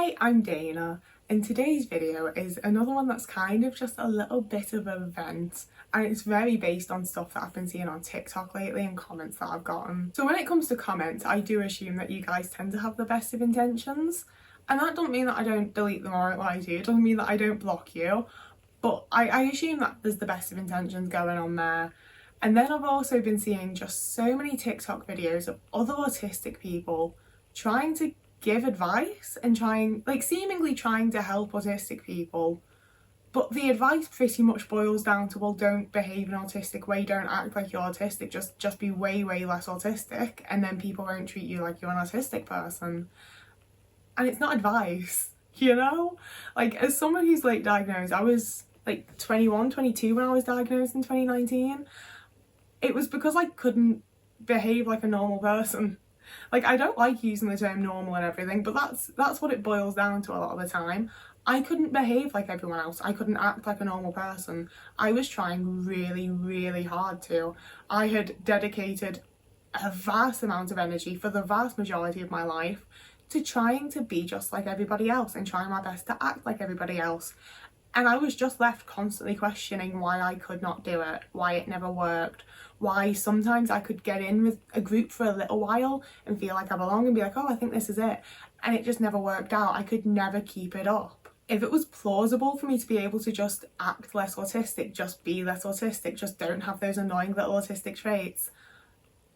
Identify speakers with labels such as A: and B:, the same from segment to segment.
A: Hi, I'm Dana, and today's video is another one that's kind of just a little bit of a vent, and it's very based on stuff that I've been seeing on TikTok lately and comments that I've gotten. So when it comes to comments, I do assume that you guys tend to have the best of intentions, and that doesn't mean that I don't delete them or lie to you, it doesn't mean that I don't block you, but I assume that there's the best of intentions going on there. And then I've also been seeing just so many TikTok videos of other autistic people trying to give advice and seemingly trying to help autistic people, but the advice pretty much boils down to, well, don't behave in an autistic way, don't act like you're autistic, just be way less autistic, and then people won't treat you like you're an autistic person. And it's not advice, you know? Like, as someone who's late diagnosed, I was like 21, 22 when I was diagnosed in 2019. It was because I couldn't behave like a normal person. Like, I don't like using the term normal and everything, but that's what it boils down to a lot of the time. I couldn't behave like everyone else. I couldn't act like a normal person. I was trying really hard to. I had dedicated a vast amount of energy for the vast majority of my life to trying to be just like everybody else and trying my best to act like everybody else. And I was just left constantly questioning why I could not do it, why it never worked, why sometimes I could get in with a group for a little while and feel like I belong and be like, oh, I think this is it. And it just never worked out. I could never keep it up. If it was plausible for me to be able to just act less autistic, just be less autistic, just don't have those annoying little autistic traits,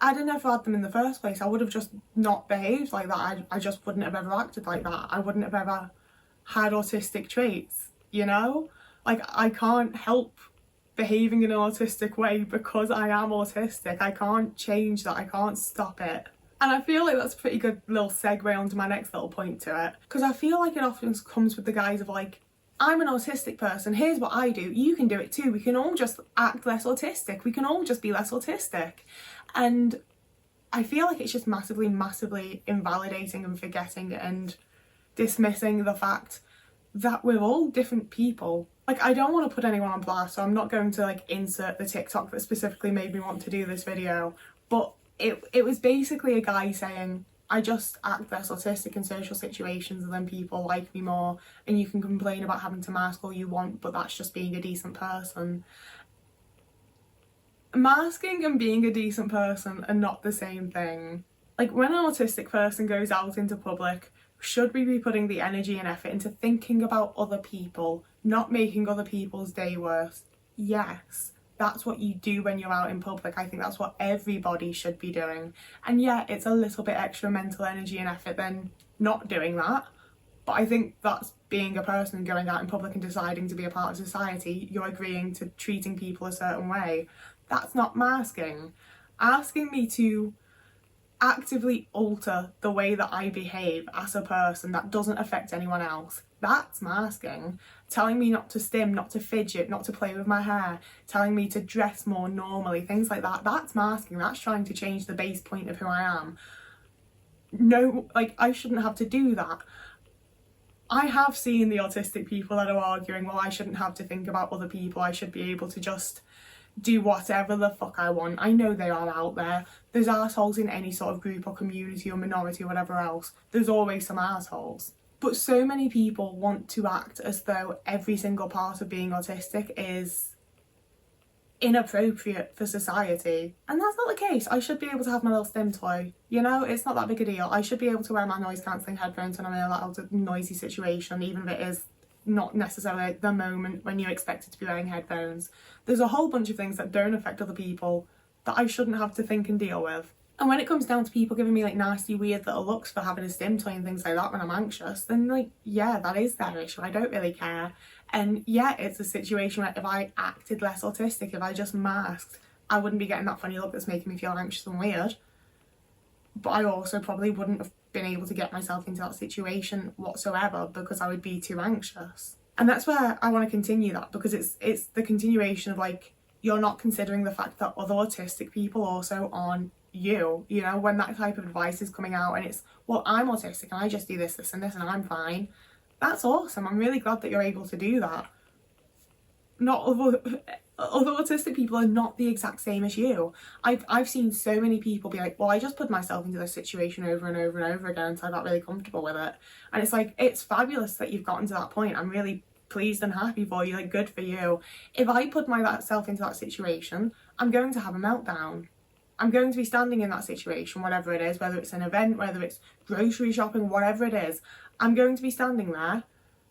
A: I'd have never had them in the first place. I would have just not behaved like that. I just wouldn't have ever acted like that. I wouldn't have ever had autistic traits. You know, like, I can't help behaving in an autistic way because I am autistic. I can't change that. I can't stop it. And I feel like that's a pretty good little segue onto my next little point to it, because I feel like it often comes with the guise of like, I'm an autistic person, here's what I do, you can do it too, we can all just act less autistic, we can all just be less autistic. And I feel like it's just massively invalidating and forgetting and dismissing the fact that we're all different people. Like, I don't want to put anyone on blast, so I'm not going to like insert the TikTok that specifically made me want to do this video, but it was basically a guy saying, I just act less autistic in social situations and then people like me more, and you can complain about having to mask all you want, but that's just being a decent person. Masking and being a decent person are not the same thing. Like, when an autistic person goes out into public, should we be putting the energy and effort into thinking about other people, not making other people's day worse? Yes, that's what you do when you're out in public. I think that's what everybody should be doing. And yeah, it's a little bit extra mental energy and effort than not doing that. But I think that's being a person going out in public and deciding to be a part of society. You're agreeing to treating people a certain way. That's not masking. Asking me to actively alter the way that I behave as a person that doesn't affect anyone else, that's masking. Telling me not to stim, not to fidget, not to play with my hair, telling me to dress more normally, things like that, that's masking. That's trying to change the base point of who I am. No, like, I shouldn't have to do that. I have seen the autistic people that are arguing, well, I shouldn't have to think about other people, I should be able to just do whatever the fuck I want. I know they are out there. There's assholes in any sort of group or community or minority or whatever else. There's always some assholes. But so many people want to act as though every single part of being autistic is inappropriate for society. And that's not the case. I should be able to have my little stim toy. You know, it's not that big a deal. I should be able to wear my noise cancelling headphones when I'm in a loud, noisy situation, even if it is not necessarily the moment when you're expected to be wearing headphones. There's a whole bunch of things that don't affect other people that I shouldn't have to think and deal with. And when it comes down to people giving me like nasty weird little looks for having a stim toy and things like that when I'm anxious, then like, yeah, that is their issue. I don't really care. And yeah, it's a situation where if I acted less autistic, if I just masked, I wouldn't be getting that funny look that's making me feel anxious and weird. But I also probably wouldn't have been able to get myself into that situation whatsoever because I would be too anxious. And that's where I want to continue that, because it's the continuation of like, you're not considering the fact that other autistic people also aren't you. You know, when that type of advice is coming out and it's, well, I'm autistic and I just do this and this and I'm fine. That's awesome. I'm really glad that you're able to do that. Not other autistic people are not the exact same as you. I've seen so many people be like, well, I just put myself into this situation over and over and over again until I got really comfortable with it. And it's like, it's fabulous that you've gotten to that point. I'm really pleased and happy for you, like, good for you. If I put myself into that situation, I'm going to have a meltdown. I'm going to be standing in that situation, whatever it is, whether it's an event, whether it's grocery shopping, whatever it is, I'm going to be standing there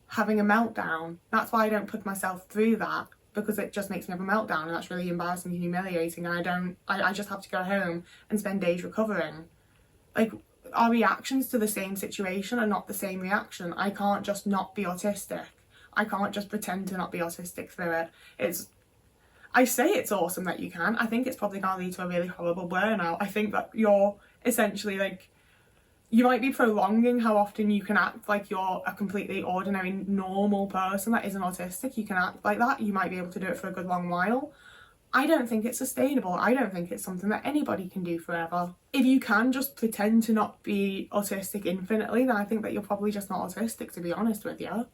A: having a meltdown. That's why I don't put myself through that, because it just makes me have a meltdown, and that's really embarrassing and humiliating, and I just have to go home and spend days recovering. Like, our reactions to the same situation are not the same reaction. I can't just not be autistic. I can't just pretend to not be autistic through it. I say it's awesome that you can. I think it's probably going to lead to a really horrible burnout. I think that you're essentially, like, you might be prolonging how often you can act like you're a completely ordinary, normal person that isn't autistic. You can act like that. You might be able to do it for a good long while. I don't think it's sustainable. I don't think it's something that anybody can do forever. If you can just pretend to not be autistic infinitely, then I think that you're probably just not autistic, to be honest with you.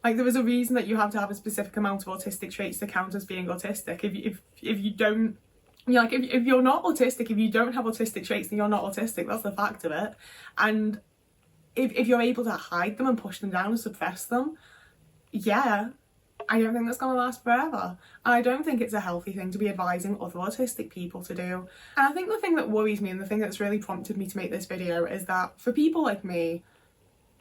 A: Like, there is a reason that you have to have a specific amount of autistic traits to count as being autistic. If you don't, like, if you're not autistic, if you don't have autistic traits, then you're not autistic. That's the fact of it. And if you're able to hide them and push them down and suppress them, yeah, I don't think that's going to last forever. And I don't think it's a healthy thing to be advising other autistic people to do. And I think the thing that worries me, and the thing that's really prompted me to make this video, is that for people like me,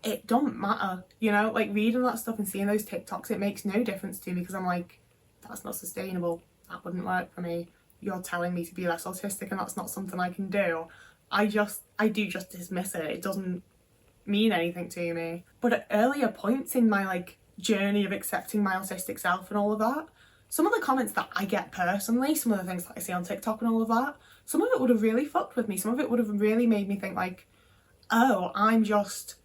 A: it don't matter, you know, like, reading that stuff and seeing those TikToks, it makes no difference to me, because I'm like, that's not sustainable. That wouldn't work for me. You're telling me to be less autistic, and that's not something I can do. I do just dismiss it. It doesn't mean anything to me. But at earlier points in my, like, journey of accepting my autistic self and all of that, some of the comments that I get personally, some of the things that I see on TikTok and all of that, some of it would have really fucked with me. Some of it would have really made me think, like, oh, I'm just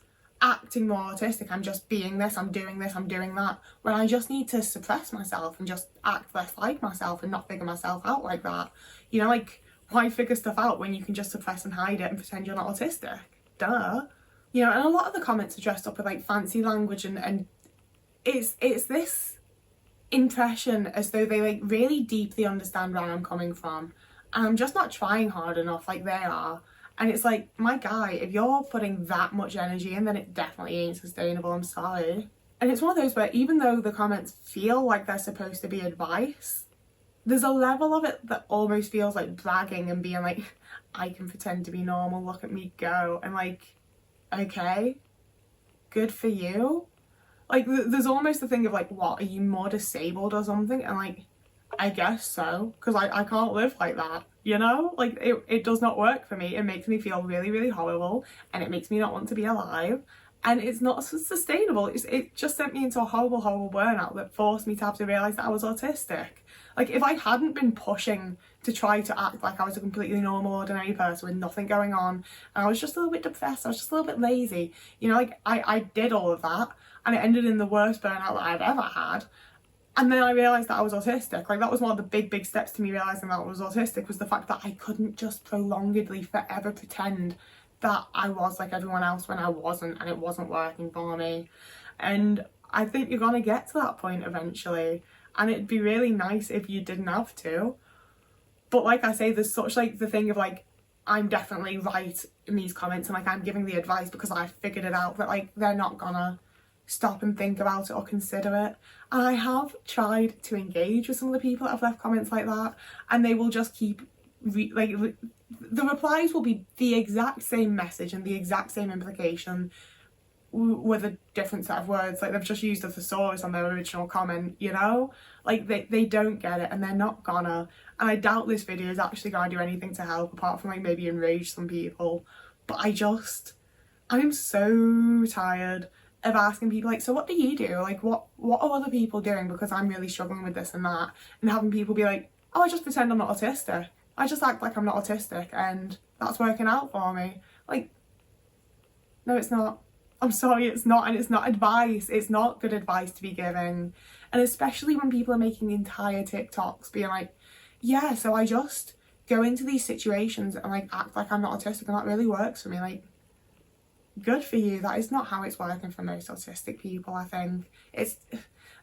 A: acting more autistic, I'm just being this, I'm doing that, when I just need to suppress myself and just act less like myself and not figure myself out like that. You know, like, why figure stuff out when you can just suppress and hide it and pretend you're not autistic? Duh. You know, and a lot of the comments are dressed up with, like, fancy language, and it's this impression as though they, like, really deeply understand where I'm coming from, and I'm just not trying hard enough like they are. And it's like, my guy, if you're putting that much energy in, then it definitely ain't sustainable, I'm sorry. And it's one of those where, even though the comments feel like they're supposed to be advice, there's a level of it that almost feels like bragging and being like, I can pretend to be normal, look at me go. And, like, okay, good for you. Like, there's almost the thing of, like, what, are you more disabled or something? And, like, I guess so, because I can't live like that, you know? Like, it does not work for me. It makes me feel really, really horrible, and it makes me not want to be alive, and it's not sustainable. It just sent me into a horrible, horrible burnout that forced me to have to realise that I was autistic. Like, if I hadn't been pushing to try to act like I was a completely normal, ordinary person with nothing going on, and I was just a little bit depressed, I was just a little bit lazy, you know, like, I did all of that, and it ended in the worst burnout that I've ever had. And then I realised that I was autistic. Like, that was one of the big steps to me realising that I was autistic, was the fact that I couldn't just prolongedly forever pretend that I was like everyone else when I wasn't, and it wasn't working for me. And I think you're gonna get to that point eventually, and it'd be really nice if you didn't have to. But like I say, there's such, like, the thing of, like, I'm definitely right in these comments, and, like, I'm giving the advice because I figured it out, that, like, they're not gonna stop and think about it or consider it. And I have tried to engage with some of the people that have left comments like that, and they will just keep the replies will be the exact same message and the exact same implication with a different set of words. Like, they've just used a thesaurus on their original comment, you know? Like, they don't get it, and they're not gonna. And I doubt this video is actually gonna do anything to help, apart from, like, maybe enrage some people. But I'm so tired of asking people, like, so what do you do? Like, what are other people doing? Because I'm really struggling with this and that. And having people be like, oh, I just pretend I'm not autistic. I just act like I'm not autistic, and that's working out for me. Like, no, it's not. I'm sorry, it's not. And it's not advice. It's not good advice to be giving. And especially when people are making entire TikToks being like, yeah, so I just go into these situations and, like, act like I'm not autistic, and that really works for me. Like, good for you. That is not how it's working for most autistic people, I think.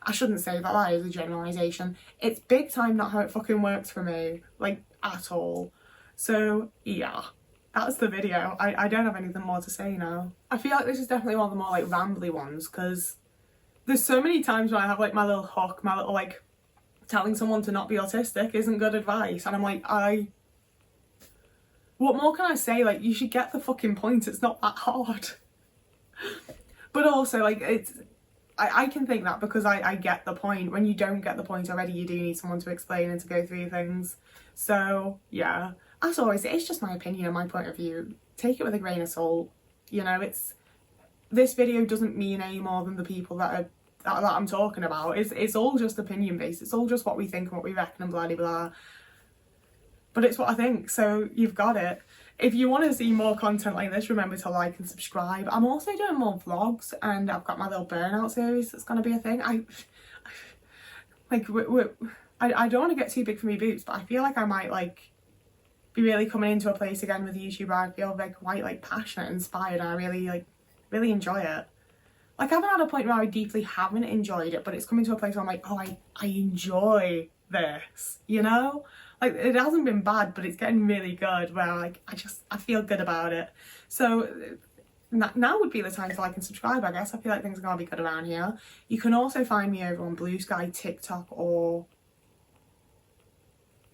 A: I shouldn't say that, that is a generalisation. It's big time not how it fucking works for me, like, at all. So, yeah. That's the video. I don't have anything more to say now. I feel like this is definitely one of the more, like, rambly ones, because there's so many times when I have, like, my little hook, my little, like, telling someone to not be autistic isn't good advice. And I'm like, what more can I say? Like, you should get the fucking point. It's not that hard. But also, like, I can think that because I get the point. When you don't get the point already, you do need someone to explain and to go through things. So, yeah. As always, it's just my opinion and my point of view. Take it with a grain of salt. You know, this video doesn't mean any more than the people that I'm talking about. It's all just opinion based. It's all just what we think and what we reckon and blah, blah, blah. But it's what I think, so you've got it. If you want to see more content like this, remember to like and subscribe. I'm also doing more vlogs, and I've got my little burnout series that's going to be a thing. I don't want to get too big for me boots, but I feel like I might, like, be really coming into a place again with YouTube where I feel like quite, like, passionate and inspired, and I really enjoy it. Like, I haven't had a point where I deeply haven't enjoyed it, but it's coming to a place where I'm like, oh, I enjoy this, you know? Like, it hasn't been bad, but it's getting really good, where, like, I feel good about it. So now would be the time to like and subscribe, I guess. I feel like things are gonna be good around here. You can also find me over on Blue Sky, TikTok, or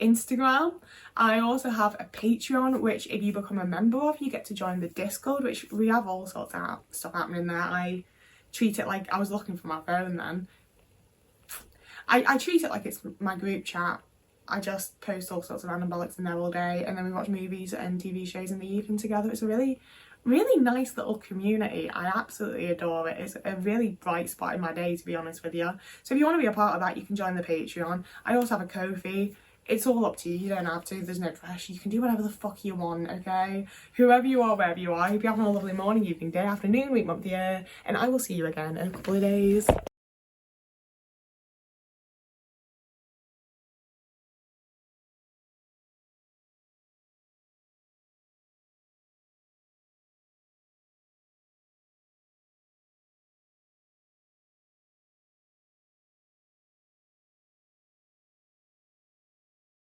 A: Instagram. I also have a Patreon, which if you become a member of, you get to join the Discord, which we have all sorts of stuff happening there. I treat it like, I was looking for my phone then. I treat it like it's my group chat. I just post all sorts of random bollocks in there all day, and then we watch movies and TV shows in the evening together. It's a really nice little community. I absolutely adore it. It's a really bright spot in my day, to be honest with you. So if you want to be a part of that, you can join the Patreon. I also have a Ko-fi. It's all up to you. You don't have to. There's no pressure. You can do whatever the fuck you want, okay? Whoever you are, wherever you are. I hope you're having a lovely morning, evening, day, afternoon, week, month, year, and I will see you again in a couple of days.